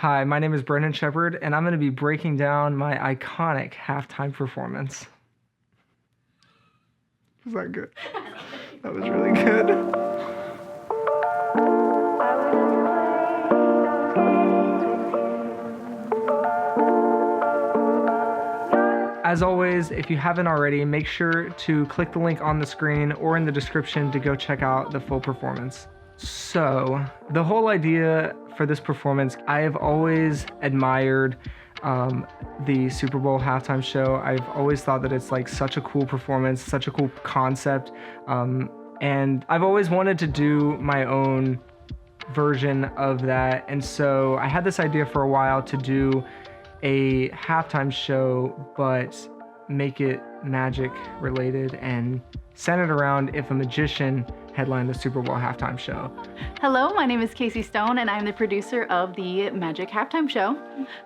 Hi, my name is Brendan Shepard, and I'm going to be breaking down my iconic halftime performance. Was that good? That was really good. As always, if you haven't already, make sure to click the link on the screen or in the description to go check out the full performance. So, the whole idea for this performance, I have always admired the Super Bowl halftime show. I've always thought that it's like such a cool performance, such a cool concept, and I've always wanted to do my own version of that. And so I had this idea for a while to do a halftime show, but make it magic related and centered around if a magician headlined the Super Bowl halftime show. Hello, my name is Casey Stone and I'm the producer of the Magic Halftime Show.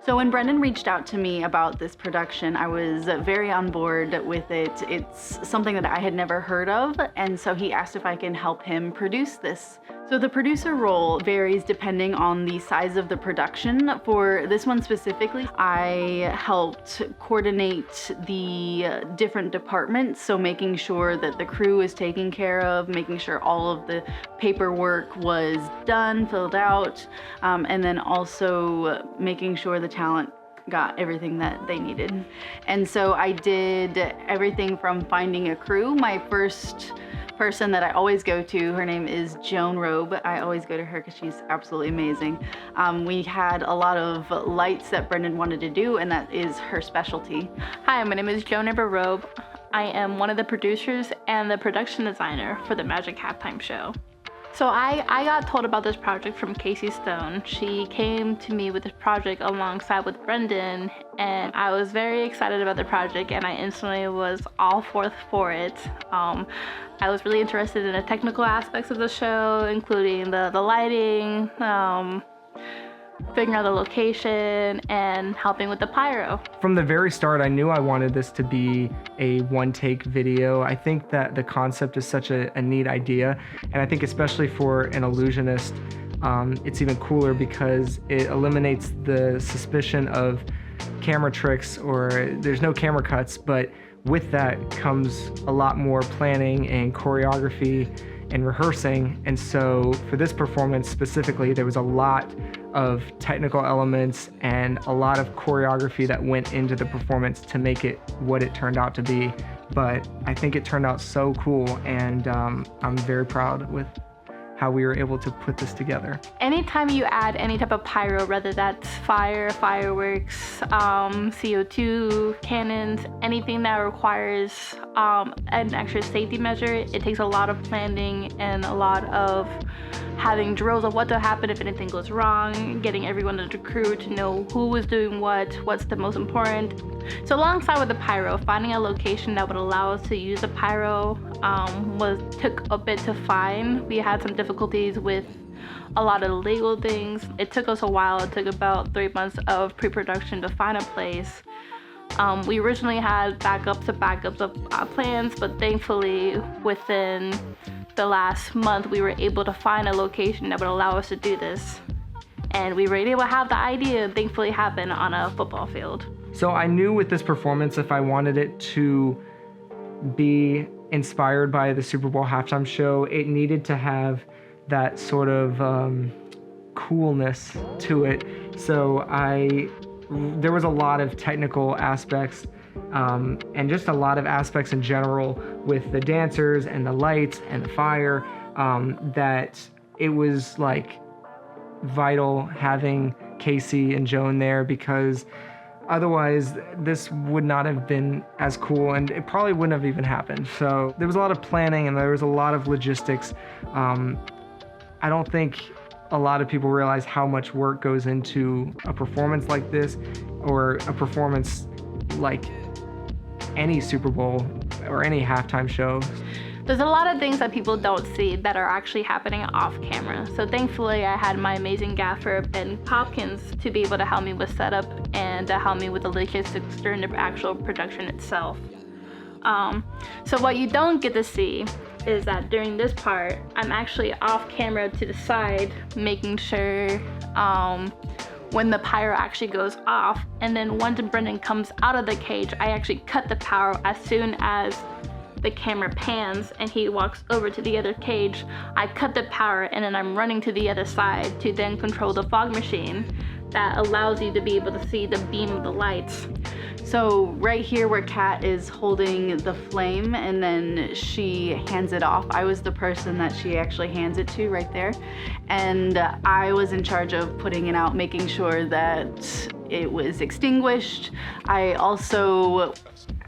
So when Brendan reached out to me about this production, I was very on board with it. It's something that I had never heard of, and so he asked if I can help him produce this. So the producer role varies depending on the size of the production. For this one specifically, I helped coordinate the different departments, so making sure that the crew is taken care of, making sure all of the paperwork was done, filled out, and then also making sure the talent got everything that they needed. And so I did everything from finding a crew. My first person that I always go to, her name is Joan Roob. I always go to her because she's absolutely amazing. We had a lot of lights that Brendan wanted to do, and that is her specialty. Hi, my name is Joan Roob. I am one of the producers and the production designer for the Magic Halftime Show. So I got told about this project from Casey Stone. She came to me with this project alongside with Brendan, and I was very excited about the project, and I instantly was all for it. I was really interested in the technical aspects of the show, including the lighting, figuring out the location, and helping with the pyro. From the very start, I knew I wanted this to be a one-take video. I think that the concept is such a neat idea, and I think especially for an illusionist, it's even cooler because it eliminates the suspicion of camera tricks, or there's no camera cuts, but with that comes a lot more planning and choreography and rehearsing. And so for this performance specifically, there was a lot of technical elements and a lot of choreography that went into the performance to make it what it turned out to be. But I think it turned out so cool, and I'm very proud with how we were able to put this together. Anytime you add any type of pyro, whether that's fire, fireworks, CO2, cannons, anything that requires an extra safety measure, it takes a lot of planning and a lot of having drills of what to happen if anything goes wrong, getting everyone in the crew to know who was doing what's the most important. So alongside with the pyro, finding a location that would allow us to use the pyro took a bit to find. We had some difficulties with a lot of legal things. It took us a while. It took about 3 months of pre-production to find a place. We originally had backups of plans, but thankfully within the last month we were able to find a location that would allow us to do this. And we were able to have the idea thankfully happen on a football field. So I knew with this performance, if I wanted it to be inspired by the Super Bowl halftime show, it needed to have that sort of coolness to it. So there was a lot of technical aspects and just a lot of aspects in general with the dancers and the lights and the fire, that it was like vital having Casey and Joan there, because otherwise this would not have been as cool, and it probably wouldn't have even happened. So there was a lot of planning and there was a lot of logistics. I don't think a lot of people realize how much work goes into a performance like this, or a performance like any Super Bowl or any halftime show. There's a lot of things that people don't see that are actually happening off camera. So thankfully I had my amazing gaffer Ben Hopkins to be able to help me with setup and to help me with the logistics during the actual production itself. So what you don't get to see is that during this part, I'm actually off camera to the side, making sure when the pyro actually goes off. And then once Brendan comes out of the cage, I actually cut the power as soon as the camera pans and he walks over to the other cage. I cut the power and then I'm running to the other side to then control the fog machine that allows you to be able to see the beam of the lights. So right here where Kat is holding the flame and then she hands it off, I was the person that she actually hands it to right there. And I was in charge of putting it out, making sure that it was extinguished. I also,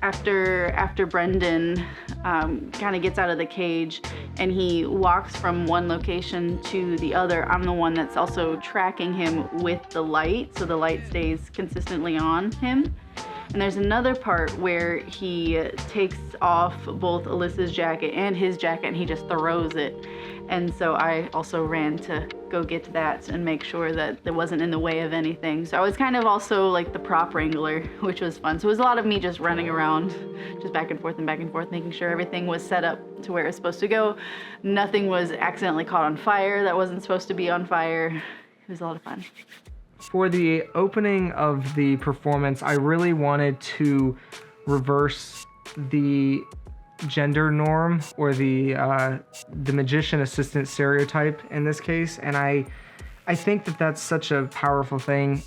after Brendan kind of gets out of the cage and he walks from one location to the other, I'm the one that's also tracking him with the light, so the light stays consistently on him. And there's another part where he takes off both Alyssa's jacket and his jacket and he just throws it. And so I also ran to go get that and make sure that it wasn't in the way of anything. So I was kind of also like the prop wrangler, which was fun. So it was a lot of me just running around, just back and forth, making sure everything was set up to where it was supposed to go. Nothing was accidentally caught on fire that wasn't supposed to be on fire. It was a lot of fun. For the opening of the performance, I really wanted to reverse the gender norm or the magician assistant stereotype in this case, and I think that that's such a powerful thing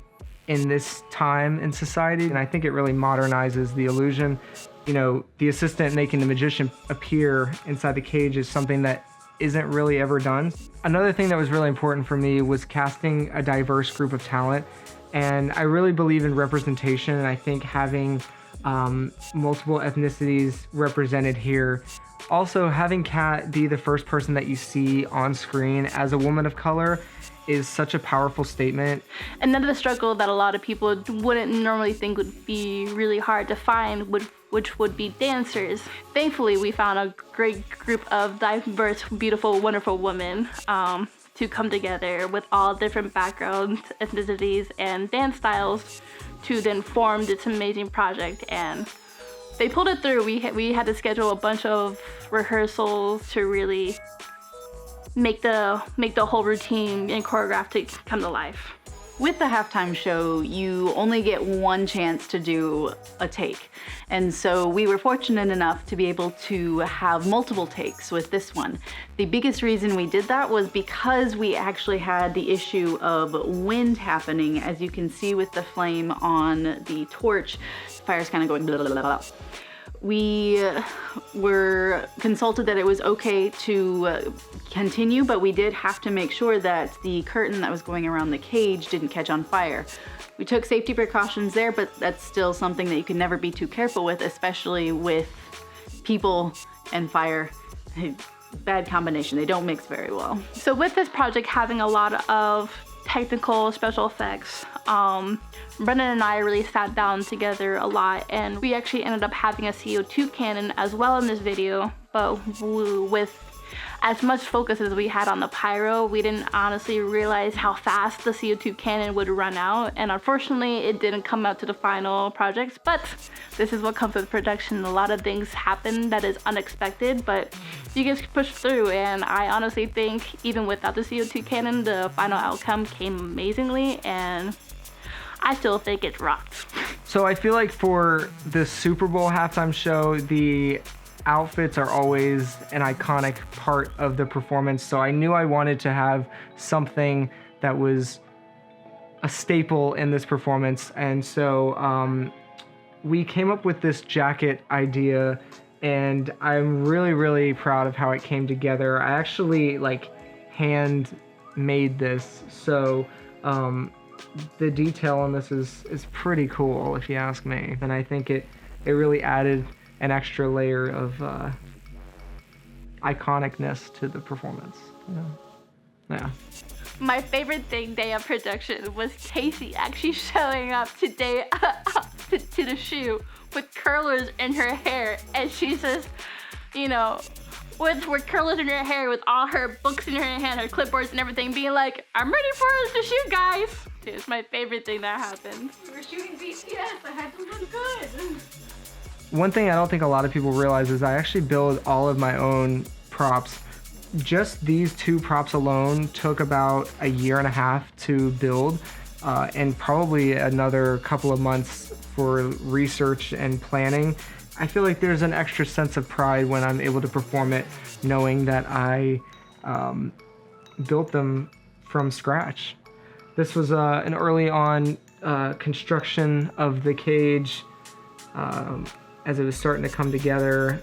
in this time in society, and I think it really modernizes the illusion. You know, the assistant making the magician appear inside the cage is something that isn't really ever done. Another thing that was really important for me was casting a diverse group of talent, and I really believe in representation, and I think having multiple ethnicities represented here. Also, having Kat be the first person that you see on screen as a woman of color is such a powerful statement. Another struggle that a lot of people wouldn't normally think would be really hard to find which would be dancers. Thankfully, we found a great group of diverse, beautiful, wonderful women to come together with all different backgrounds, ethnicities, and dance styles to then form this amazing project. And they pulled it through. We had to schedule a bunch of rehearsals to really make the whole routine and choreography come to life. With the halftime show, you only get one chance to do a take. And so we were fortunate enough to be able to have multiple takes with this one. The biggest reason we did that was because we actually had the issue of wind happening. As you can see with the flame on the torch, the fire's kind of going blah, blah, blah, blah. We were consulted that it was okay to continue, but we did have to make sure that the curtain that was going around the cage didn't catch on fire. We took safety precautions there, but that's still something that you can never be too careful with, especially with people and fire. Bad combination, they don't mix very well. So with this project having a lot of technical special effects, Brendan and I really sat down together a lot, and we actually ended up having a CO2 cannon as well in this video, but with as much focus as we had on the pyro, we didn't honestly realize how fast the CO2 cannon would run out, and unfortunately it didn't come out to the final projects, but this is what comes with production. A lot of things happen that is unexpected, but you guys push through, and I honestly think even without the CO2 cannon, the final outcome came amazingly, and I still think it rocked. So I feel like for the Super Bowl halftime show, the outfits are always an iconic part of the performance. So I knew I wanted to have something that was a staple in this performance. And so we came up with this jacket idea, and I'm really, really proud of how it came together. I actually hand made this. So the detail on this is pretty cool, if you ask me. And I think it really added an extra layer of iconicness to the performance. Yeah. My favorite thing day of production was Casey actually showing up today to the shoot with curlers in her hair, and she's just, with curlers in her hair, with all her books in her hand, her clipboards and everything, being like, "I'm ready for us to shoot, guys." It's my favorite thing that happened. We were shooting BTS, I had to look good. One thing I don't think a lot of people realize is I actually build all of my own props. Just these two props alone took about a year and a half to build, and probably another couple of months for research and planning, I feel like there's an extra sense of pride when I'm able to perform it, knowing that I built them from scratch. This was an early on construction of the cage as it was starting to come together.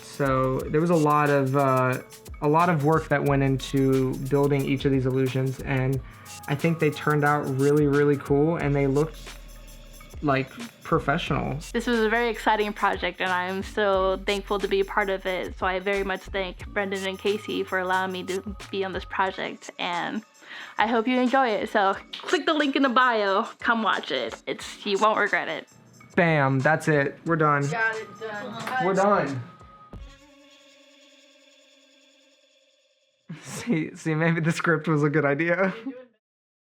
So there was a lot of work that went into building each of these illusions, and I think they turned out really, really cool, and they looked like professional. This was a very exciting project, and I am so thankful to be a part of it. So I very much thank Brendan and Casey for allowing me to be on this project, and I hope you enjoy it. So click the link in the bio, come watch it. You won't regret it. Bam, that's it. We're done. Got it done. We're done. See, maybe the script was a good idea.